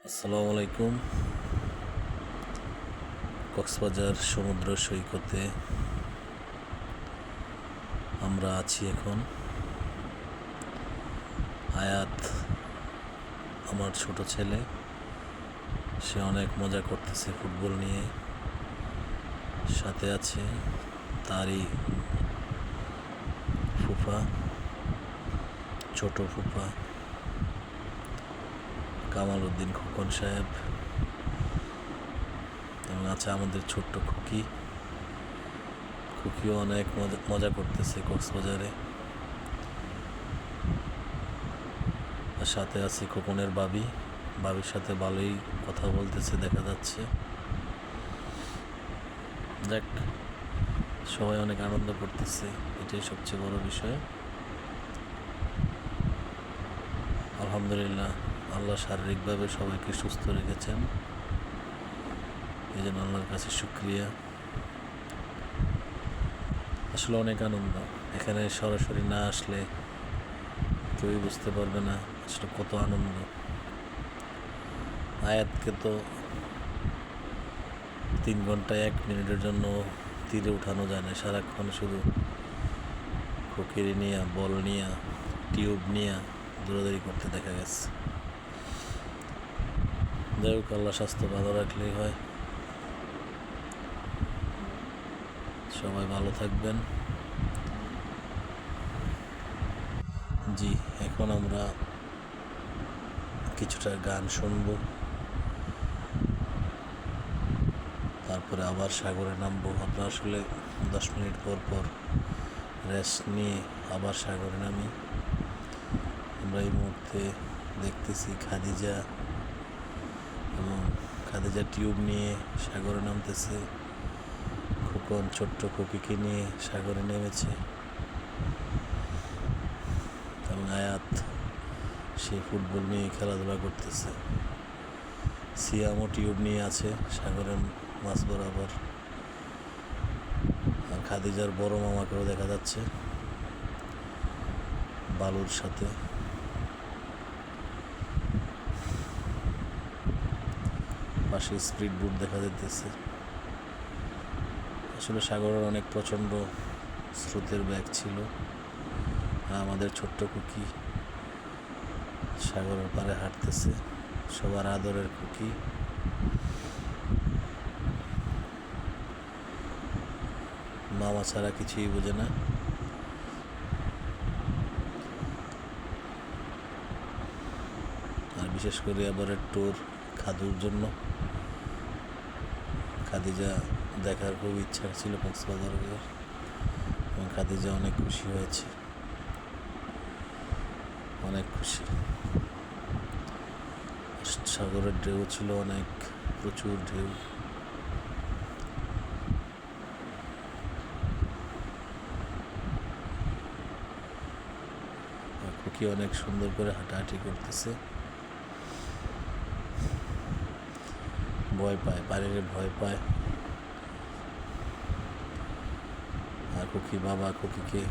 আসসালামু আলাইকুম। কক্সবাজার সমুদ্র সৈকতে আমরা আছি এখন। আয়াত আমার ছোট ছেলে, সে অনেক মজা করতেছে ফুটবল নিয়ে। সাথে আছে তারই ফুফা, ছোট ফুফা কামাল উদ্দিন খোকন সাহেব, এবং আছে আমাদের ছোট্ট খুকিও অনেক মজা করতেছে কক্সবাজারে। আর সাথে আছে খোকনের বাবির সাথে ভালোই কথা বলতেছে দেখা যাচ্ছে। দেখ, সবাই অনেক আনন্দ করতেছে, এটাই সবচেয়ে বড় বিষয়। আলহামদুলিল্লাহ, আল্লাহ শারীরিকভাবে সবাইকে সুস্থ রেখেছেন, এই জন্য আল্লাহর কাছে শুকরিয়া। আসলে অনেক আনন্দ, এখানে সরাসরি না আসলে কেউই বুঝতে পারবে না আসলে কত আনন্দ। আয়াতকে তো 3 ঘন্টা 1 মিনিটের জন্য তীরে উঠানো যায় না, সারাক্ষণ শুধু খুকিরি নিয়ে, বল নিয়ে, টিউব নিয়ে দৌড়াদৌড়ি করতে দেখা গেছে। যাই হোক, আল্লাহ স্বাস্থ্য ভালো রাখলেই হয়। সবাই ভালো থাকবেন। জি, এখন আমরা কিছুটা গান শুনবো, তারপরে আবার সাগরে নামবো। আমরা আসলে 10 মিনিট পর পর রেস্ট নিয়ে আবার সাগরে নামি। আমরা এই মুহূর্তে দেখতেছি খাদিজা টিউব নিয়ে সাগরে নামতেছে। খোকন ছোট্ট খুকিকে নিয়ে সাগরে নেমেছে, এবং আয়াত সে ফুটবল নিয়ে খেলাধুলা করতেছে। সিয়ামও টিউব নিয়ে আছে সাগরের মাছ বরাবর। আর খাদিজার বড় মামাকেও দেখা যাচ্ছে বালুর সাথে। পাশে স্পিড বোট দেখা যেতেছে। আসলে সাগরের অনেক প্রচণ্ড স্রোতের ব্যাগ ছিল। আমাদের ছোট্ট খুকি সাগরের পাড়ে হাঁটতেছে, সবার আদরের খুকি। মামা ছাড়া কিছুই বোঝে না। আর বিশেষ করে এবারের ট্যুর খাদুর জন্য। খাদিজা দেখার খুব ইচ্ছা ছিল কক্সবাজারের, এবং খাদিজা অনেক খুশি হয়েছে, অনেক খুশি। সাগরের ঢেউ ছিল অনেক, প্রচুর ঢেউ। খুকি অনেক সুন্দর করে হাঁটাহাঁটি করতেছে, ভয় পায়, পানিতে ভয় পায়। আর খুকি বাবা খুকিকে